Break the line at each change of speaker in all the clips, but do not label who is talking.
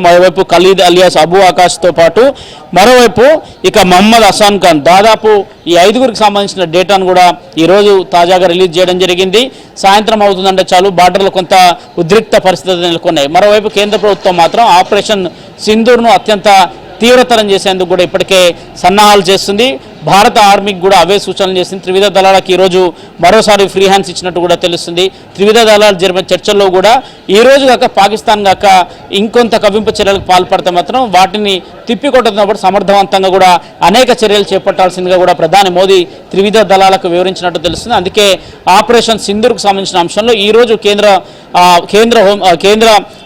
మరోవైపు Khalid alias Abu ఆకాష్తో పాటు మరోవైపు ఇక మహమ్మద్ హసాన్ ఖాన్ దాదాపు ఈ ఐదుగురికి సంబంధించిన డేటాను కూడా ఈరోజు తాజాగా రిలీజ్ చేయడం జరిగింది. సాయంత్రం అవుతుందంటే చాలు బార్డర్లో కొంత ఉద్రిక్త పరిస్థితులు నెలకొన్నాయి. మరోవైపు కేంద్ర ప్రభుత్వం మాత్రం ఆపరేషన్ సింధూర్ను అత్యంత తీవ్రతరం చేసేందుకు కూడా ఇప్పటికే సన్నాహాలు చేస్తుంది. భారత ఆర్మీకి కూడా అవే సూచనలు చేసింది. త్రివిధ దళాలకు ఈరోజు మరోసారి ఫ్రీ హ్యాండ్స్ ఇచ్చినట్టు కూడా తెలుస్తుంది. త్రివిధ దళాలు జరిపిన చర్చల్లో కూడా ఈ రోజు కాక పాకిస్తాన్ కాక ఇంకొంత కవ్వింపు చర్యలకు పాల్పడితే మాత్రం వాటిని తిప్పికొట్టినప్పుడు సమర్థవంతంగా కూడా అనేక చర్యలు చేపట్టాల్సిందిగా కూడా ప్రధాని మోదీ త్రివిధ దళాలకు వివరించినట్టు తెలుస్తుంది. అందుకే ఆపరేషన్ సింధూర్కు సంబంధించిన అంశంలో ఈరోజు కేంద్ర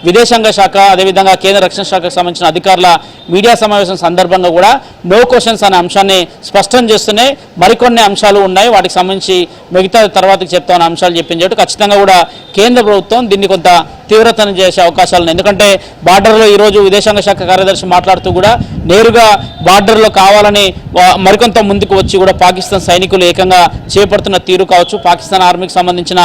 విదేశాంగ శాఖ అదేవిధంగా కేంద్ర రక్షణ శాఖకు సంబంధించిన అధికారుల మీడియా సమావేశం సందర్భంగా కూడా నో క్వశ్చన్స్ అనే అంశాన్ని స్పష్టం చేస్తూనే మరికొన్ని అంశాలు ఉన్నాయి. వాటికి సంబంధించి మిగతా తర్వాతకి చెప్తామన్న అంశాలు చెప్పించేట్టు ఖచ్చితంగా కూడా కేంద్ర ప్రభుత్వం దీన్ని కొంత తీవ్రతరం చేసే అవకాశాలు ఉన్నాయి. ఎందుకంటే బార్డర్లో ఈరోజు విదేశాంగ శాఖ కార్యదర్శి మాట్లాడుతూ కూడా నేరుగా బార్డర్లో కావాలని మరికొంత ముందుకు వచ్చి కూడా పాకిస్తాన్ సైనికులు ఏకంగా చేపడుతున్న తీరు కావచ్చు, పాకిస్తాన్ ఆర్మీకి సంబంధించిన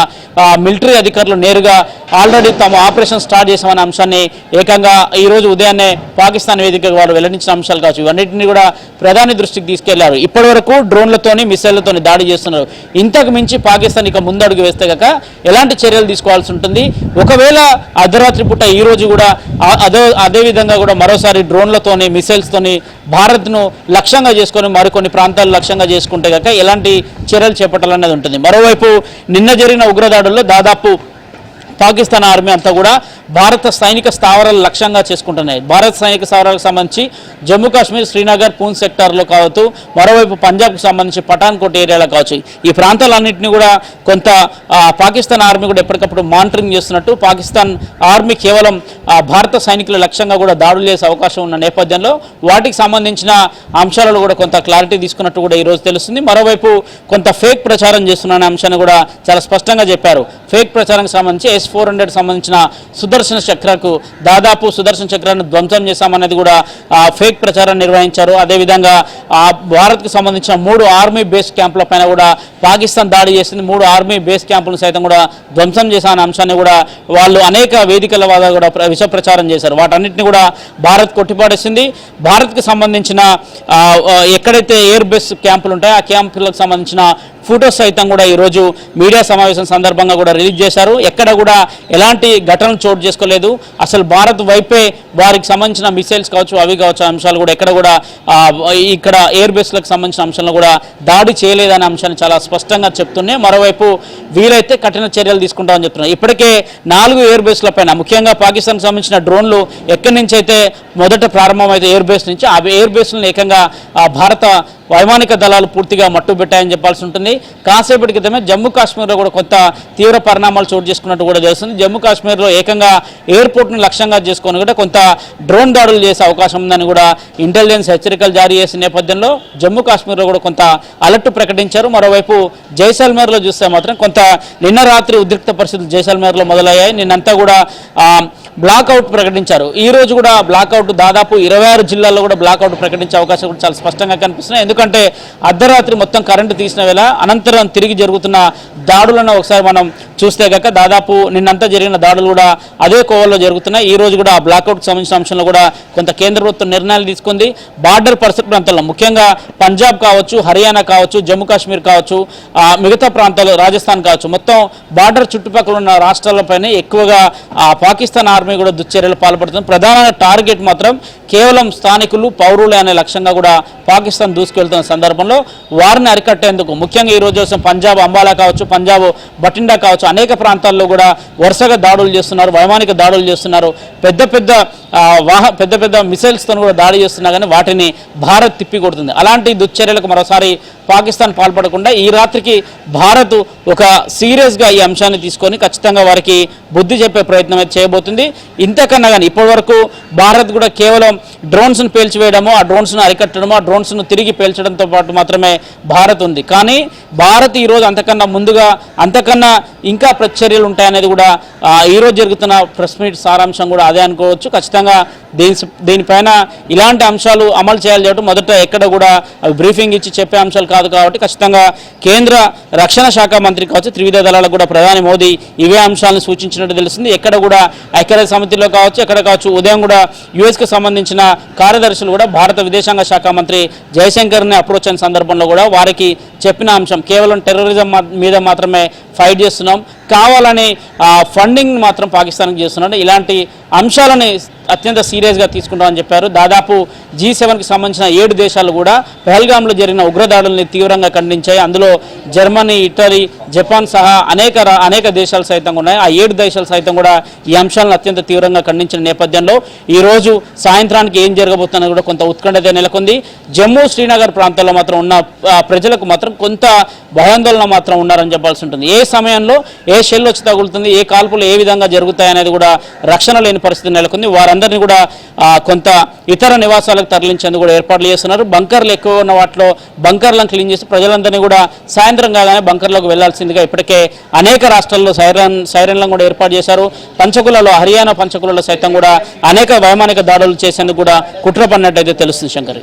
మిలిటరీ అధికారులు నేరుగా ఆల్రెడీ తాము ఆపరేషన్ స్టార్ట్ చేసామనే అంశాన్ని ఏకంగా ఈరోజు ఉదయాన్నే పాకిస్తాన్ వేదికగా వారు వెల్లడించిన అంశాలు కావచ్చు. ఇవన్నింటినీ కూడా ప్రధాని దృష్టికి తీసుకెళ్లారు. ఇప్పటి వరకు డ్రోన్లతోని మిసైళ్లతోని దాడి చేస్తున్నారు. ఇంతకు మించి పాకిస్తాన్ ఇక ముందడుగు వేస్తే గక ఎలాంటి చర్యలు తీసుకోవాల్సి ఉంటుంది? ఒకవేళ అర్ధరాత్రి పూట ఈ రోజు కూడా అదేవిధంగా కూడా మరోసారి డ్రోన్లతోని మిసైల్స్తోని భారత్ను లక్ష్యంగా చేసుకొని మరికొన్ని ప్రాంతాలు లక్ష్యంగా చేసుకుంటే గక ఎలాంటి చర్యలు చేపట్టాలనేది ఉంటుంది. మరోవైపు నిన్న జరిగిన ఉగ్రదాడుల్లో దాదాపు పాకిస్తాన్ ఆర్మీ అంతా కూడా భారత సైనిక స్థావరాలు లక్ష్యంగా చేసుకుంటున్నాయి. భారత సైనిక స్థావరాలకు సంబంధించి జమ్మూ కాశ్మీర్, శ్రీనగర్, పూంచ్ సెక్టార్లో కావచ్చు, మరోవైపు పంజాబ్కు సంబంధించి పఠాన్కోట్ ఏరియాలో కావచ్చు, ఈ ప్రాంతాలన్నింటినీ కూడా కొంత పాకిస్తాన్ ఆర్మీ కూడా ఎప్పటికప్పుడు మానిటరింగ్ చేస్తున్నట్టు పాకిస్తాన్ ఆర్మీ కేవలం భారత సైనికుల లక్ష్యంగా కూడా దాడులు చేసే అవకాశం ఉన్న నేపథ్యంలో వాటికి సంబంధించిన అంశాలలో కూడా కొంత క్లారిటీ తీసుకున్నట్టు కూడా ఈరోజు తెలుస్తుంది. మరోవైపు కొంత ఫేక్ ప్రచారం చేస్తున్న అంశాన్ని కూడా చాలా స్పష్టంగా చెప్పారు. ఫేక్ ప్రచారానికి సంబంధించి S-400 సంబంధించిన సుదర్శన చక్రకు దాదాపు సుదర్శన చక్రాన్ని ధ్వంసం చేశామనేది కూడా ఫేక్ ప్రచారాన్ని నిర్వహించారు. అదేవిధంగా భారత్కు సంబంధించిన 3 ఆర్మీ బేస్ క్యాంపుల పైన కూడా పాకిస్తాన్ దాడి చేసింది. 3 ఆర్మీ బేస్ క్యాంపులను సైతం కూడా ధ్వంసం చేశామనే అంశాన్ని కూడా వాళ్ళు అనేక వేదికల వద్ద కూడా విష ప్రచారం చేశారు. వాటన్నిటిని కూడా భారత్ కొట్టిపాడేసింది. భారత్కు సంబంధించిన ఎక్కడైతే ఎయిర్ బేస్ క్యాంపులు ఉంటాయో ఆ క్యాంపులకు సంబంధించిన ఫోటోస్ సైతం కూడా ఈరోజు మీడియా సమావేశం సందర్భంగా కూడా రిలీజ్ చేశారు. ఎక్కడ కూడా ఎలాంటి ఘటనలు చోటు చేసుకోలేదు. అసలు భారత్ వైపే వారికి సంబంధించిన మిసైల్స్ కావచ్చు, అవి కావచ్చు అంశాలు కూడా ఎక్కడ కూడా ఇక్కడ ఎయిర్ బేస్లకు సంబంధించిన అంశాలను కూడా దాడి చేయలేదనే అంశాన్ని చాలా స్పష్టంగా చెప్తున్నాయి. మరోవైపు వీలైతే కఠిన చర్యలు తీసుకుంటామని చెప్తున్నారు. ఇప్పటికే 4 ఎయిర్ బేస్ల పైన ముఖ్యంగా పాకిస్తాన్కి సంబంధించిన డ్రోన్లు ఎక్కడి నుంచి అయితే మొదట ప్రారంభమైతే ఎయిర్ బేస్ నుంచి ఆ ఎయిర్ బేస్లను ఏకంగా భారత వైమానిక దళాలు పూర్తిగా మట్టుబెట్టాయని చెప్పాల్సి ఉంటుంది. కాసేపటి క్రితమే జమ్మూ కాశ్మీర్లో కూడా కొంత తీవ్ర పరిణామాలు చోటు చేసుకున్నట్టు కూడా తెలుస్తుంది. జమ్మూ కాశ్మీర్లో ఏకంగా ఎయిర్పోర్ట్ను లక్ష్యంగా చేసుకొని కూడా కొంత డ్రోన్ దాడులు చేసే అవకాశం ఉందని కూడా ఇంటెలిజెన్స్ హెచ్చరికలు జారీ చేసిన నేపథ్యంలో జమ్మూ కాశ్మీర్లో కూడా కొంత అలర్ట్ ప్రకటించారు. మరోవైపు జైసల్మేర్లో చూస్తే మాత్రం కొంత నిన్న రాత్రి ఉద్రిక్త పరిస్థితులు జైసల్మేర్లో మొదలయ్యాయి. నిన్నంతా కూడా బ్లాక్అవుట్ ప్రకటించారు. ఈ రోజు కూడా బ్లాక్అవుట్ దాదాపు 26 జిల్లాల్లో కూడా బ్లాక్అవుట్ ప్రకటించే అవకాశం కూడా చాలా స్పష్టంగా కనిపిస్తున్నాయి. ఎందుకంటే అర్ధరాత్రి మొత్తం కరెంటు తీసిన వేళ అనంతరం తిరిగి జరుగుతున్న దాడులను ఒకసారి మనం చూస్తే గక దాదాపు నిన్నంతా జరిగిన దాడులు కూడా అదే కోవల్లో జరుగుతున్నాయి. ఈ రోజు కూడా బ్లాక్అవుట్కి సంబంధించిన అంశంలో కూడా కొంత కేంద్ర ప్రభుత్వం నిర్ణయాలు తీసుకుంది. బార్డర్ పరిసర ప్రాంతాల్లో ముఖ్యంగా పంజాబ్ కావచ్చు, హర్యానా కావచ్చు, జమ్మూ కాశ్మీర్ కావచ్చు, మిగతా ప్రాంతాలు రాజస్థాన్ కావచ్చు, మొత్తం బార్డర్ చుట్టుపక్కల ఉన్న రాష్ట్రాలపైనే ఎక్కువగా పాకిస్తాన్ ఆర్మీ కూడా దుశ్చర్యలు పాల్పడుతుంది. ప్రధాన టార్గెట్ మాత్రం కేవలం స్థానికులు, పౌరులే అనే లక్ష్యంగా కూడా పాకిస్తాన్ దూసుకెళ్తున్న సందర్భంలో వారిని అరికట్టేందుకు ముఖ్యంగా ఈ రోజు పంజాబ్ అంబాలా కావచ్చు, పంజాబ్ బటిండా కావచ్చు, అనేక ప్రాంతాల్లో కూడా వరుసగా దాడులు చేస్తున్నారు, వైమానిక దాడులు చేస్తున్నారు. పెద్ద పెద్ద మిసైల్స్తో కూడా దాడి చేస్తున్నా కానీ వాటిని భారత్ తిప్పికొడుతుంది. అలాంటి దుశ్చర్యలకు మరోసారి పాకిస్తాన్ పాల్పడకుండా ఈ రాత్రికి భారత్ ఒక సీరియస్గా ఈ అంశాన్ని తీసుకొని ఖచ్చితంగా వారికి బుద్ధి చెప్పే ప్రయత్నం అయితే చేయబోతుంది. ఇంతకన్నా కానీ ఇప్పటివరకు భారత్ కూడా కేవలం డ్రోన్స్ను పేల్చివేయడము, ఆ డ్రోన్స్ను అరికట్టడము, ఆ డ్రోన్స్ను తిరిగి పేల్చడంతో పాటు మాత్రమే భారత్ ఉంది. కానీ భారత్ ఈరోజు అంతకన్నా ముందుగా అంతకన్నా ఇంకా ప్రతిచర్యలు ఉంటాయనేది కూడా ఈరోజు జరుగుతున్న ప్రెస్ మీట్ సారాంశం కూడా అదే అనుకోవచ్చు. ఖచ్చితంగా ఖచ్చితంగా దీనిపైన ఇలాంటి అంశాలు అమలు చేయాలి కాబట్టి మొదట ఎక్కడ కూడా బ్రీఫింగ్ ఇచ్చి చెప్పే అంశాలు కాదు కాబట్టి ఖచ్చితంగా కేంద్ర రక్షణ శాఖ మంత్రి కావచ్చు త్రివిధ దళాలకు కూడా ప్రధాని మోదీ ఇవే అంశాలను సూచించినట్టు తెలుస్తుంది. ఎక్కడ కూడా ఐక్యరాజ్య సమితిలో కావచ్చు ఎక్కడ కావచ్చు ఉదయం కూడా యుఎస్కి సంబంధించిన కార్యదర్శులు కూడా భారత విదేశాంగ శాఖ మంత్రి జయశంకర్ని అప్రోచ్ అయిన సందర్భంలో కూడా వారికి చెప్పిన అంశం కేవలం టెర్రరిజం మీద మాత్రమే ఫైట్ చేస్తున్నాం, కావాలని ఫండింగ్ మాత్రం పాకిస్తాన్కి చేస్తున్నాడు, ఇలాంటి అంశాలని అత్యంత సీరియస్గా తీసుకుంటామని చెప్పారు. దాదాపు G7కి సంబంధించిన 7 దేశాలు కూడా పహల్గామ్లో జరిగిన ఉగ్రదాడుల్ని తీవ్రంగా ఖండించాయి. అందులో జర్మనీ, ఇటలీ, జపాన్ సహా అనేక దేశాలు సైతం ఉన్నాయి. ఆ 7 దేశాలు సైతం కూడా ఈ అంశాలను అత్యంత తీవ్రంగా ఖండించిన నేపథ్యంలో ఈరోజు సాయంత్రానికి ఏం జరగబోతుందని కూడా కొంత ఉత్కంఠత నెలకొంది. జమ్మూ శ్రీనగర్ ప్రాంతాల్లో మాత్రం ఉన్న ప్రజలకు మాత్రం కొంత భయాందోళన మాత్రం ఉన్నారని చెప్పాల్సి ఉంటుంది. ఏ సమయంలో ఏ షెల్ వచ్చి తగులుతుంది, ఏ కాల్పులు ఏ విధంగా జరుగుతాయనేది కూడా రక్షణ లేని పరిస్థితి నెలకొంది. వారందరినీ కూడా కొంత ఇతర నివాసాలకు తరలించేందుకు కూడా ఏర్పాట్లు చేస్తున్నారు. బంకర్లు ఎక్కువ ఉన్న వాటిలో బంకర్లను క్లీన్ చేసి ప్రజలందరినీ కూడా సాయంత్రం కాగానే బంకర్లకు వెళ్లాల్సిందిగా ఇప్పటికే అనేక రాష్ట్రాల్లో సైరన్లను కూడా ఏర్పాటు చేశారు. పంచకులలో హర్యానా పంచకులలో సైతం కూడా అనేక వైమానిక దాడులు చేసేందుకు కూడా కుట్ర పడినట్టయితే తెలుస్తుంది. శంకర్.